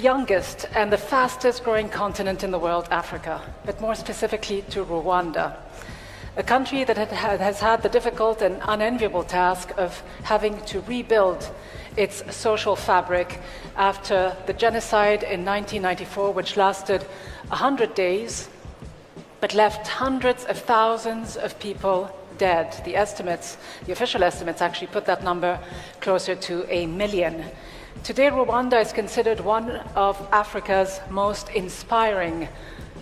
youngest and the fastest growing continent in the world, Africa, but more specifically to Rwanda, a country that has had the difficult and unenviable task of having to rebuild its social fabric after the genocide in 1994, which lasted 100 days, but left hundreds of thousands of people dead. The official estimates actually put that number closer to 1 million. Today, Rwanda is considered one of Africa's most inspiring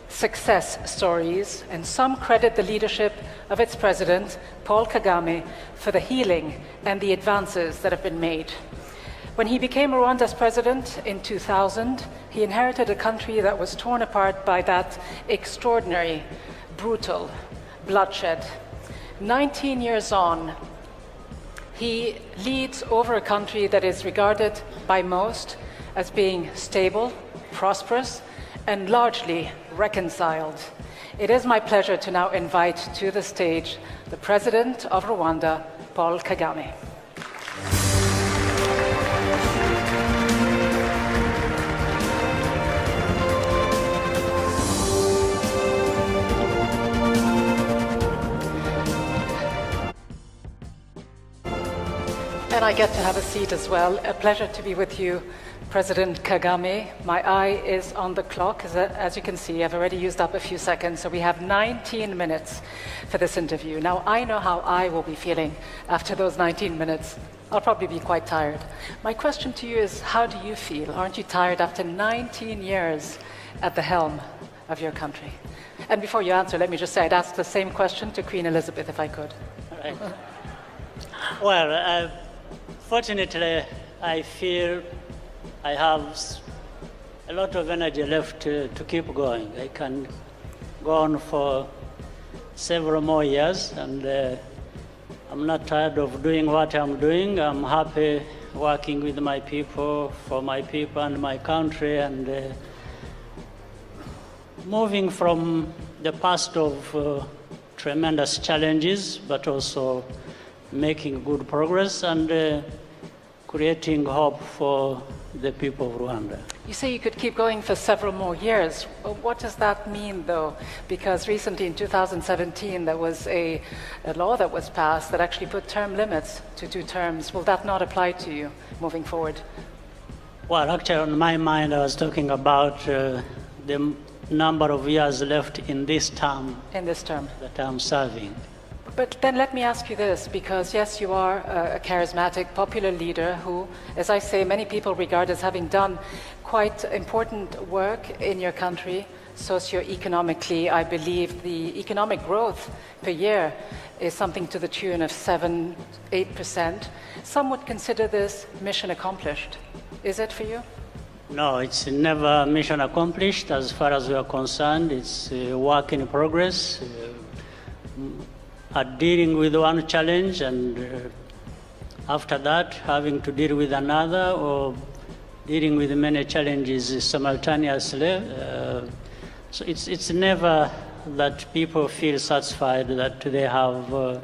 success stories, and some credit the leadership of its president, Paul Kagame, for the healing and the advances that have been made. When he became Rwanda's president in 2000, he inherited a country that was torn apart by that extraordinary, brutal bloodshed. 19 years on, he leads over a country that is regarded by most as being stable, prosperous, and largely reconciled. It is my pleasure to now invite to the stage the President of Rwanda, Paul Kagame. And I get to have a seat as well. A pleasure to be with you, President Kagame. My eye is on the clock. As you can see, I've already used up a few seconds, so we have 19 minutes for this interview. Now, I know how I will be feeling after those 19 minutes. I'll probably be quite tired. My question to you is, how do you feel? Aren't you tired after 19 years at the helm of your country? And before you answer, let me just say I'd ask the same question to Queen Elizabeth if I could. All right. Well, fortunately, I feel I have a lot of energy left to keep going. I can go on for several more years, and I'm not tired of doing what I'm doing. I'm happy working with my people, for my people and my country, and moving from the past of tremendous challenges, but also making good progress and creating hope for the people of Rwanda. You say you could keep going for several more years. Well, what does that mean, though? Because recently, in 2017, there was a law that was passed that actually put term limits to 2 terms. Will that not apply to you moving forward? Well, actually, on my mind, I was talking about the number of years left in this term. In this term. That I'm serving. But then let me ask you this, because yes, you are a charismatic, popular leader who, as I say, many people regard as having done quite important work in your country. Socioeconomically, I believe the economic growth per year is something to the tune of 7-8%. Some would consider this mission accomplished. Is it for you? No, it's never mission accomplished as far as we are concerned. It's a work in progress. Dealing with one challenge and after that having to deal with another, or dealing with many challenges simultaneously. So it's never that people feel satisfied that they have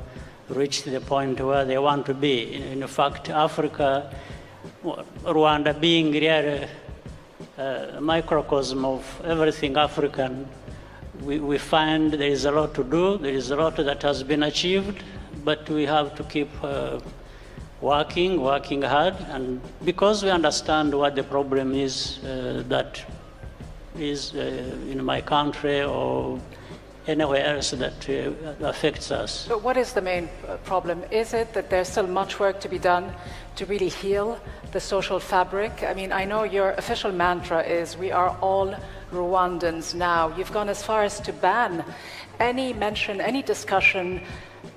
reached the point where they want to be. In fact, Africa, Rwanda being really a microcosm of everything African, we find there is a lot to do, there is a lot that has been achieved, but we have to keep working hard, and because we understand what the problem is that is in my country or anywhere else that affects us. But what is the main problem? Is it that there's still much work to be done to really heal the social fabric? I mean, I know your official mantra is we are all Rwandans now. You've gone as far as to ban any mention, any discussion,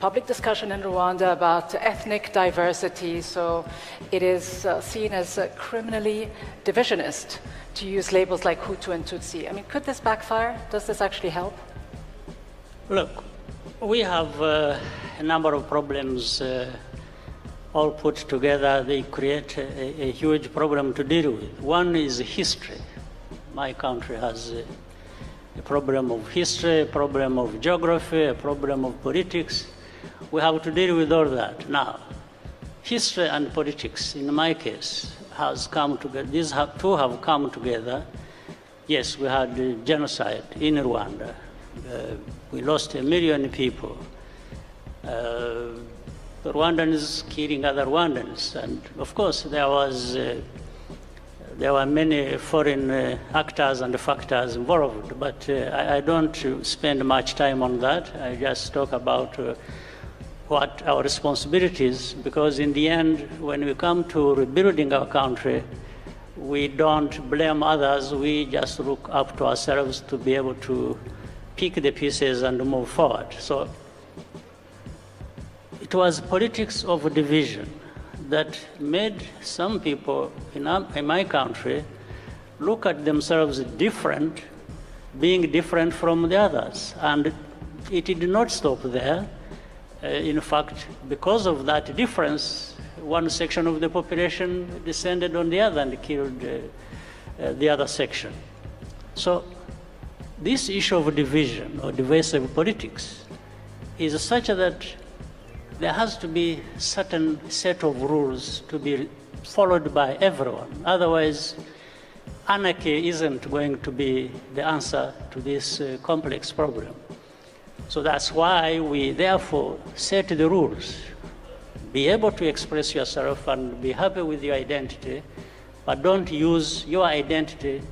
public discussion in Rwanda about ethnic diversity, so it is seen as criminally divisionist to use labels like Hutu and Tutsi. I mean, could this backfire? Does this actually help? Look, we have a number of problems all put together. They create a huge problem to deal with. One is history. My country has a problem of history, a problem of geography, a problem of politics. We have to deal with all that. Now, history and politics, in my case, has come together. Two have come together. Yes, we had the genocide in Rwanda. We lost 1 million people. The Rwandans killing other Rwandans, and of course there were many foreign actors and factors involved, but I don't spend much time on that. I just talk about what our responsibility is, because in the end, when we come to rebuilding our country, we don't blame others, we just look up to ourselves to be able to pick the pieces and move forward. So it was politics of division that made some people in my country look at themselves different, being different from the others. And it did not stop there. In fact, because of that difference, one section of the population descended on the other and killed the other section. So this issue of division or divisive politics is such that there has to be a certain set of rules to be followed by everyone. Otherwise, anarchy isn't going to be the answer to this complex problem. So that's why we therefore set the rules. Be able to express yourself and be happy with your identity, but don't use your identity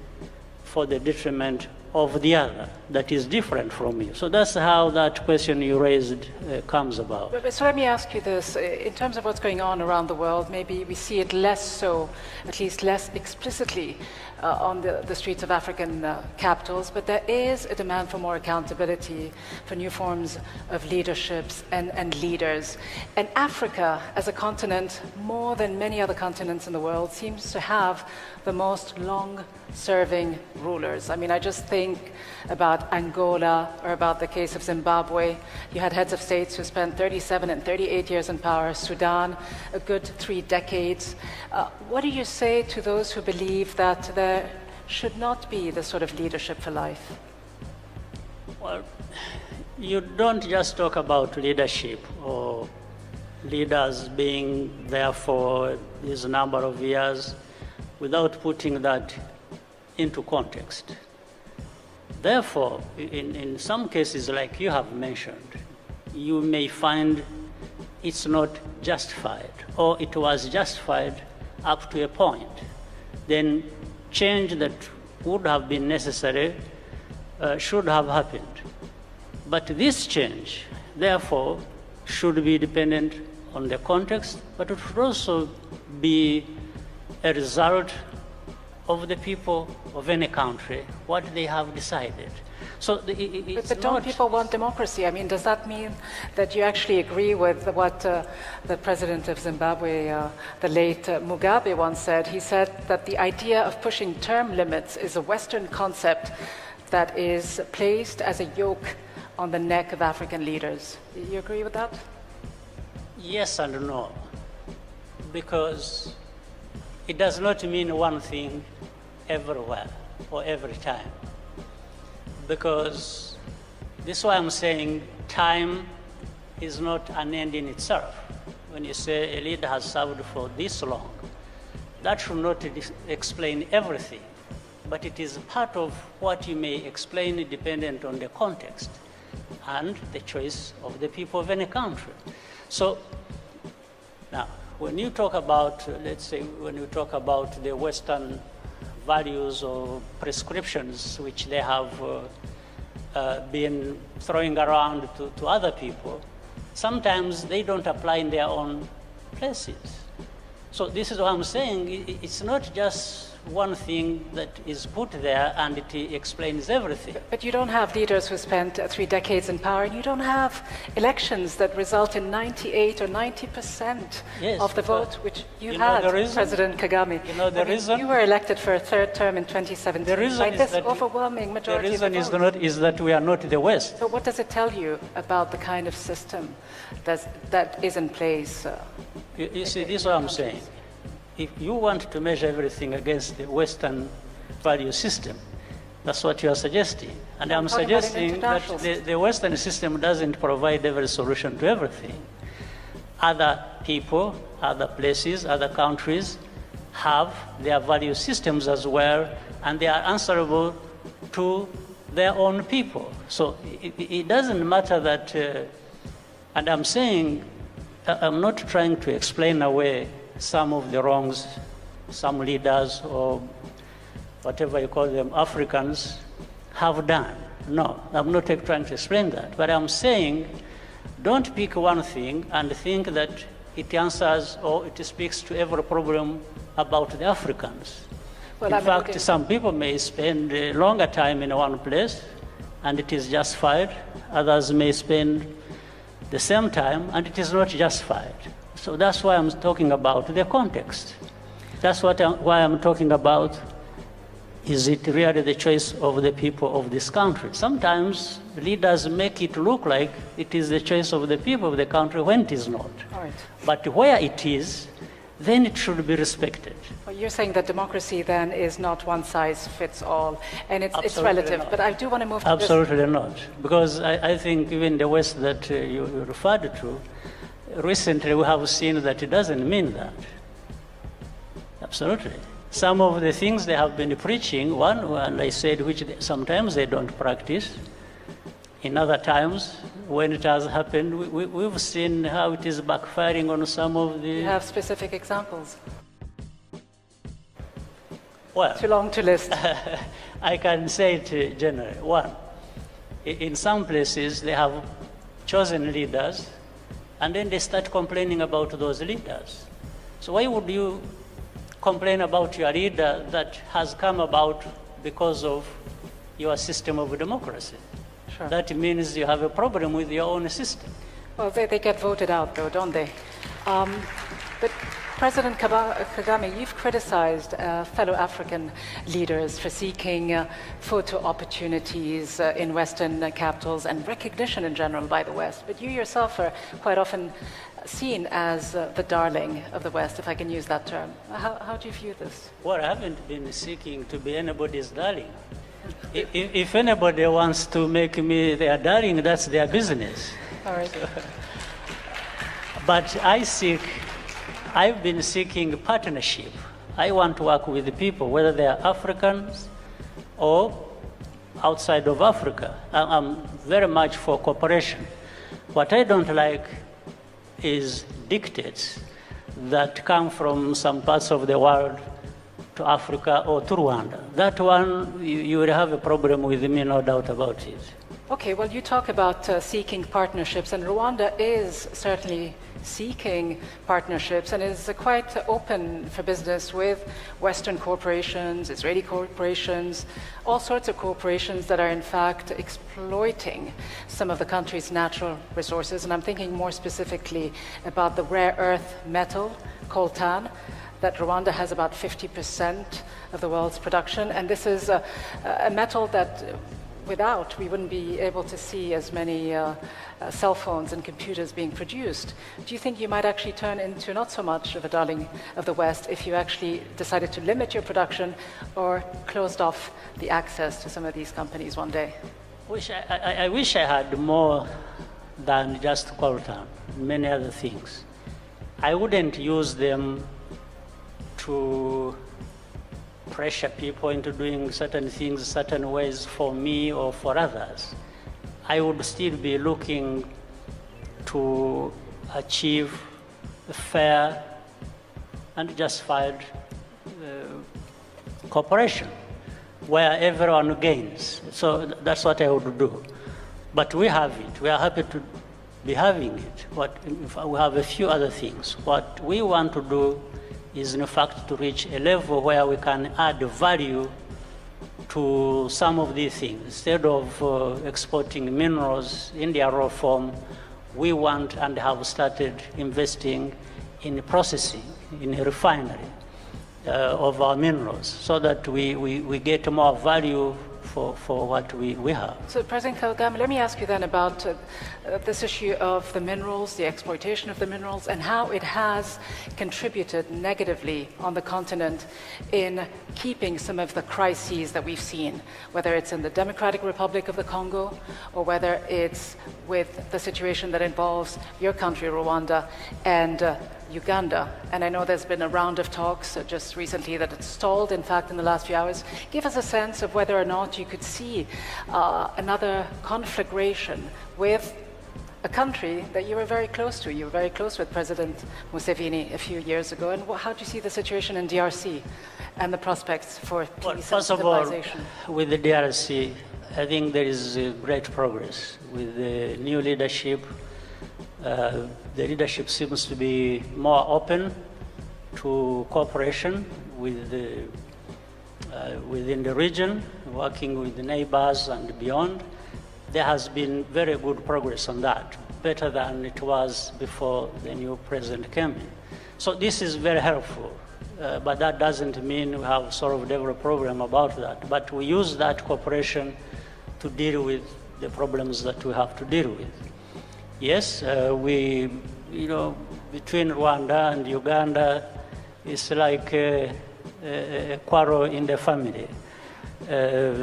for the detriment of the other that is different from you. So that's how that question you raised comes about. So let me ask you this. In terms of what's going on around the world, maybe we see it less so, at least less explicitly, on the streets of African capitals, but there is a demand for more accountability, for new forms of leaderships and leaders. And Africa, as a continent, more than many other continents in the world, seems to have the most long-serving rulers. I mean, I just think about Angola or about the case of Zimbabwe. You had heads of states who spent 37 and 38 years in power. Sudan, a good 3 decades. What do you say to those who believe that there should not be the sort of leadership for life? Well, you don't just talk about leadership or leaders being there for this number of years without putting that into context. Therefore, in some cases like you have mentioned, you may find it's not justified, or it was justified up to a point. Then change that would have been necessary should have happened. But this change, therefore, should be dependent on the context, but it should also be a result of the people of any country, what they have decided. So but don't people want democracy? I mean, does that mean that you actually agree with what the president of Zimbabwe, the late Mugabe, once said? He said that the idea of pushing term limits is a Western concept that is placed as a yoke on the neck of African leaders. Do you agree with that? Yes and no, because it does not mean one thing everywhere or every time. Because this is why I'm saying time is not an end in itself. When you say a leader has served for this long, that should not explain everything, but it is part of what you may explain dependent on the context and the choice of the people of any country. So now, when you talk about, let's say, when you talk about the Western values or prescriptions which they have been throwing around to other people, sometimes they don't apply in their own places. So this is what I'm saying. It's not just one thing that is put there and it explains everything. But you don't have leaders who spent 3 decades in power, and you don't have elections that result in 98 or 90% of the vote, which you had, President Kagame. You know the reason? You were elected for a 3rd term in 2017. The reason by is this that overwhelming majority the reason of the vote. is that we are not the West. So what does it tell you about the kind of system that is in place? You see, this is what I'm saying. If you want to measure everything against the Western value system, that's what you are suggesting. And I'm suggesting that the Western system doesn't provide every solution to everything. Other people, other places, other countries have their value systems as well, and they are answerable to their own people. So it doesn't matter that, and I'm saying, I'm not trying to explain away some of the wrongs some leaders or whatever you call them, Africans, have done. No, I'm not trying to explain that. But I'm saying, don't pick one thing and think that it answers or it speaks to every problem about the Africans. Well, in fact, some people may spend a longer time in one place and it is justified. Others may spend the same time and it is not justified. So that's why I'm talking about the context. That's why I'm talking about, is it really the choice of the people of this country? Sometimes leaders make it look like it is the choice of the people of the country when it is not. Right. But where it is, then it should be respected. Well, you're saying that democracy then is not one size fits all, and it's relative. Not. But I do want to move to Absolutely not. Because I think even the West that you referred to, recently we have seen that it doesn't mean that. Absolutely. Some of the things they have been preaching, and I said, which sometimes they don't practice. In other times, when it has happened, we've seen how it is backfiring on some of the... You have specific examples? Well... Too long to list. I can say it generally. One, in some places they have chosen leaders, and then they start complaining about those leaders. So why would you complain about your leader that has come about because of your system of democracy? Sure. That means you have a problem with your own system. Well, they get voted out, though, don't they? But President Kagame, you've criticized fellow African leaders for seeking photo opportunities in Western capitals and recognition in general by the West. But you yourself are quite often seen as the darling of the West, if I can use that term. How do you view this? Well, I haven't been seeking to be anybody's darling. If anybody wants to make me their darling, that's their business. All right. But I've been seeking partnership. I want to work with the people, whether they are Africans or outside of Africa. I'm very much for cooperation. What I don't like is dictates that come from some parts of the world to Africa or to Rwanda. That one, you will have a problem with me, no doubt about it. Okay, well, you talk about seeking partnerships, and Rwanda is certainly seeking partnerships and is quite open for business with Western corporations, Israeli corporations, all sorts of corporations that are in fact exploiting some of the country's natural resources. And I'm thinking more specifically about the rare earth metal, coltan, that Rwanda has about 50% of the world's production. And this is a metal that without, we wouldn't be able to see as many cell phones and computers being produced. Do you think you might actually turn into not so much of a darling of the West if you actually decided to limit your production or closed off the access to some of these companies one day? I wish I had more than just coltan, many other things. I wouldn't use them to pressure people into doing certain things certain ways for me or for others. I would still be looking to achieve a fair and justified cooperation where everyone gains. So that's what I would do. But we have it. We are happy to be having it. We have a few other things. What we want to do is in fact to reach a level where we can add value to some of these things. Instead of exporting minerals in their raw form, we want and have started investing in processing, in a refinery of our minerals, so that we get more value for what we have. So, President Kagame, let me ask you then about this issue of the minerals, the exploitation of the minerals, and how it has contributed negatively on the continent in keeping some of the crises that we've seen, whether it's in the Democratic Republic of the Congo or whether it's with the situation that involves your country, Rwanda, and Uganda. And I know there's been a round of talks just recently that it's stalled, in fact, in the last few hours. Give us a sense of whether or not you could see another conflagration with a country that you were very close to. You were very close with President Museveni a few years ago. And how do you see the situation in DRC and the prospects for peace first and of all, stabilization? with the DRC, I think there is great progress with the new leadership. The leadership seems to be more open to cooperation with within the region, working with the neighbors and beyond. There has been very good progress on that, better than it was before the new president came in. So this is very helpful, but that doesn't mean we have solved every problem about that. But we use that cooperation to deal with the problems that we have to deal with. Yes, between Rwanda and Uganda, it's like a quarrel in the family.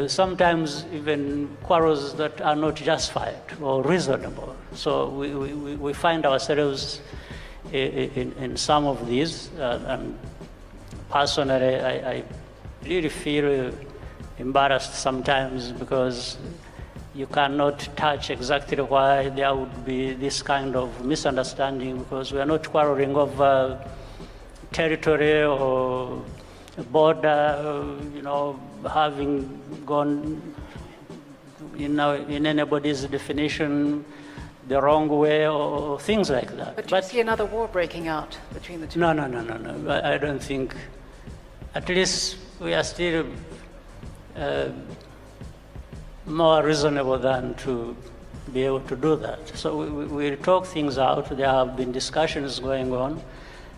Sometimes even quarrels that are not justified or reasonable. So we find ourselves in some of these, and personally, I really feel embarrassed sometimes because you cannot touch exactly why there would be this kind of misunderstanding, because we are not quarreling over territory or border, having gone in anybody's definition the wrong way or things like that. But you see another war breaking out between the two? No. I don't think. At least we are still more reasonable than to be able to do that. So we talk things out. There have been discussions going on.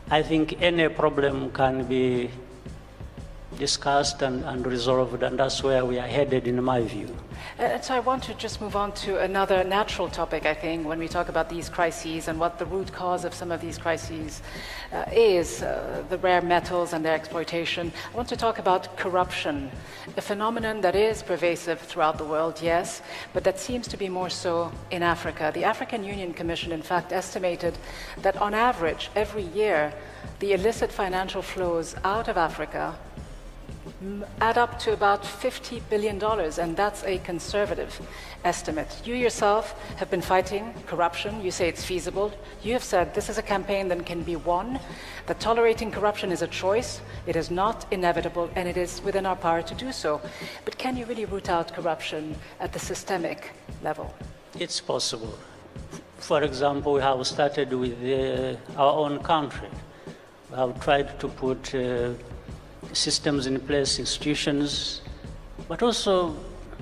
I think any problem can be discussed and resolved, and that's where we are headed, in my view. And so I want to just move on to another natural topic, I think, when we talk about these crises and what the root cause of some of these crises is, the rare metals and their exploitation. I want to talk about corruption, a phenomenon that is pervasive throughout the world, yes, but that seems to be more so in Africa. The African Union Commission, in fact, estimated that on average, every year, the illicit financial flows out of Africa add up to about $50 billion, and that's a conservative estimate. You yourself have been fighting corruption. You say it's feasible. You have said this is a campaign that can be won, that tolerating corruption is a choice, it is not inevitable, and it is within our power to do so. But can you really root out corruption at the systemic level? It's possible. For example, we have started with our own country. We have tried to put systems in place, institutions, but also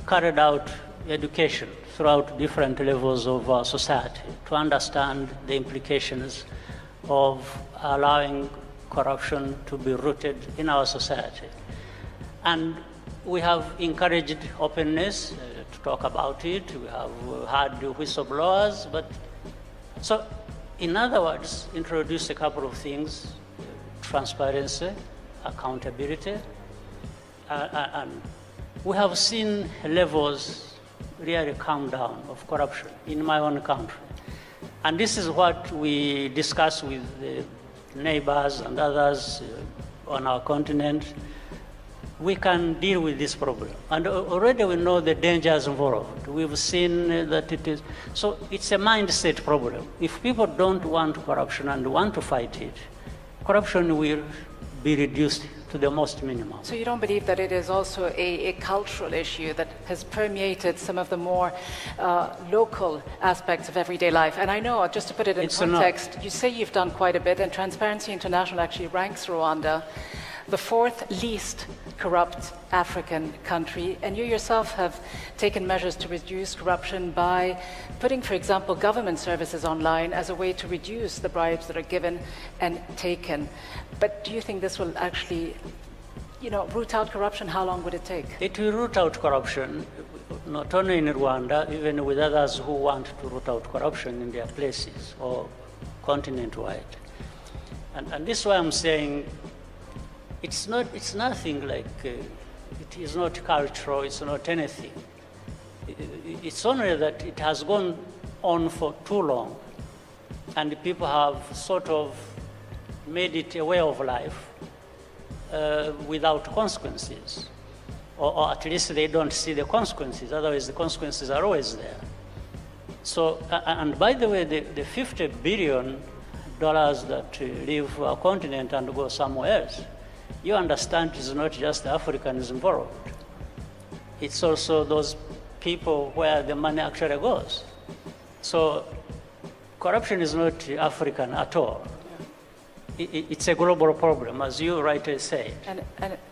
carried out education throughout different levels of our society to understand the implications of allowing corruption to be rooted in our society. And we have encouraged openness to talk about it. We have had whistleblowers, so in other words, introduce a couple of things: transparency, accountability, and we have seen levels really come down of corruption in my own country. And this is what we discuss with the neighbors and others on our continent. We can deal with this problem. And already we know the dangers involved. We've seen that it is. So it's a mindset problem. If people don't want corruption and want to fight it, corruption will be reduced to the most minimum. So you don't believe that it is also a cultural issue that has permeated some of the more local aspects of everyday life? And I know, just to put it in context, you say you've done quite a bit, and Transparency International actually ranks Rwanda the fourth least corrupt African country, and you yourself have taken measures to reduce corruption by putting, for example, government services online as a way to reduce the bribes that are given and taken. But do you think this will actually root out corruption, how long would it take? It will root out corruption, not only in Rwanda, even with others who want to root out corruption in their places or continent-wide. And this is why I'm saying it's nothing like, it is not cultural, it's not anything. It's only that it has gone on for too long, and people have sort of made it a way of life without consequences, or at least they don't see the consequences, otherwise the consequences are always there. So, and by the way, the $50 billion that leave our continent and go somewhere else, you understand it's not just the Africans involved. It's also those people where the money actually goes. So corruption is not African at all. It's a global problem, as you rightly said.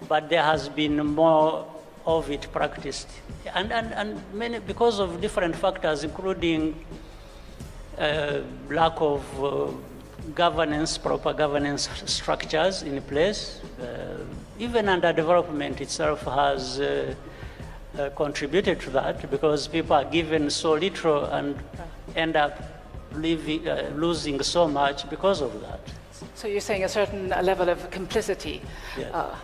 But there has been more of it practiced, and many, because of different factors, including lack of governance, proper governance structures in place. Even underdevelopment itself has contributed to that, because people are given so little and end up losing so much because of that. So you're saying a certain level of complicity, Yes.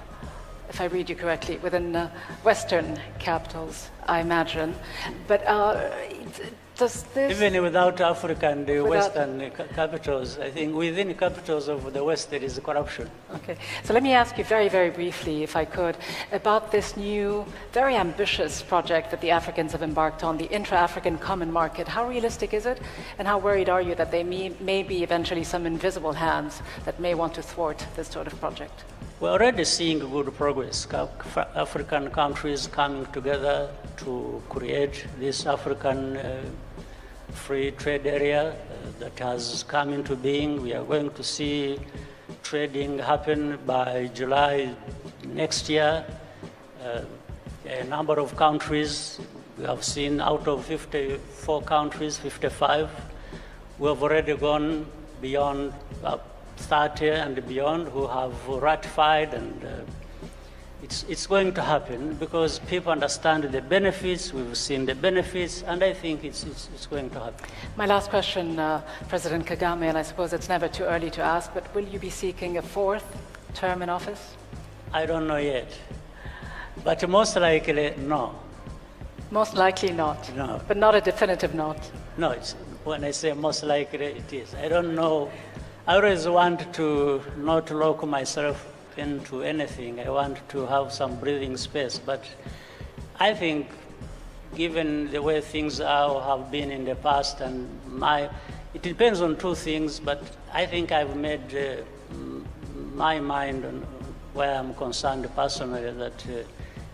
If I read you correctly, within Western capitals, I imagine. But does this... Even without Africa and the Western capitals, I think within capitals of the West there is corruption. Okay, so let me ask you very, very briefly, if I could, about this new, very ambitious project that the Africans have embarked on, the intra-African common market. How realistic is it? And how worried are you that there may be eventually some invisible hands that may want to thwart this sort of project? We're already seeing good progress. African countries coming together to create this African free trade area that has come into being. We are going to see trading happen by July next year. A number of countries, we have seen out of 54 countries, 55, we have already gone beyond 30 and beyond who have ratified, and it's going to happen because people understand the benefits, we've seen the benefits, and I think it's going to happen. My last question, President Kagame, and I suppose it's never too early to ask, but will you be seeking a fourth term in office? I don't know yet, but most likely no. Most likely not. No. But not a definitive not. No, when I say most likely, it is. I don't know. I always want to not lock myself into anything. I want to have some breathing space. But I think, given the way things are or have been in the past, and it depends on two things, but I think I've made my mind on where I'm concerned personally that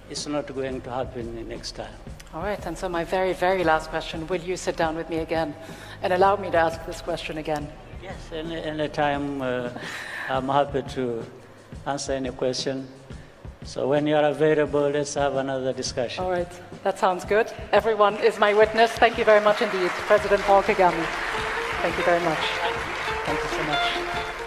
it's not going to happen the next time. All right, and so my very, very last question, will you sit down with me again and allow me to ask this question again? Yes, anytime I'm happy to answer any question. So when you're available, let's have another discussion. All right, that sounds good. Everyone is my witness. Thank you very much indeed, President Paul Kagame. Thank you very much. Thank you so much.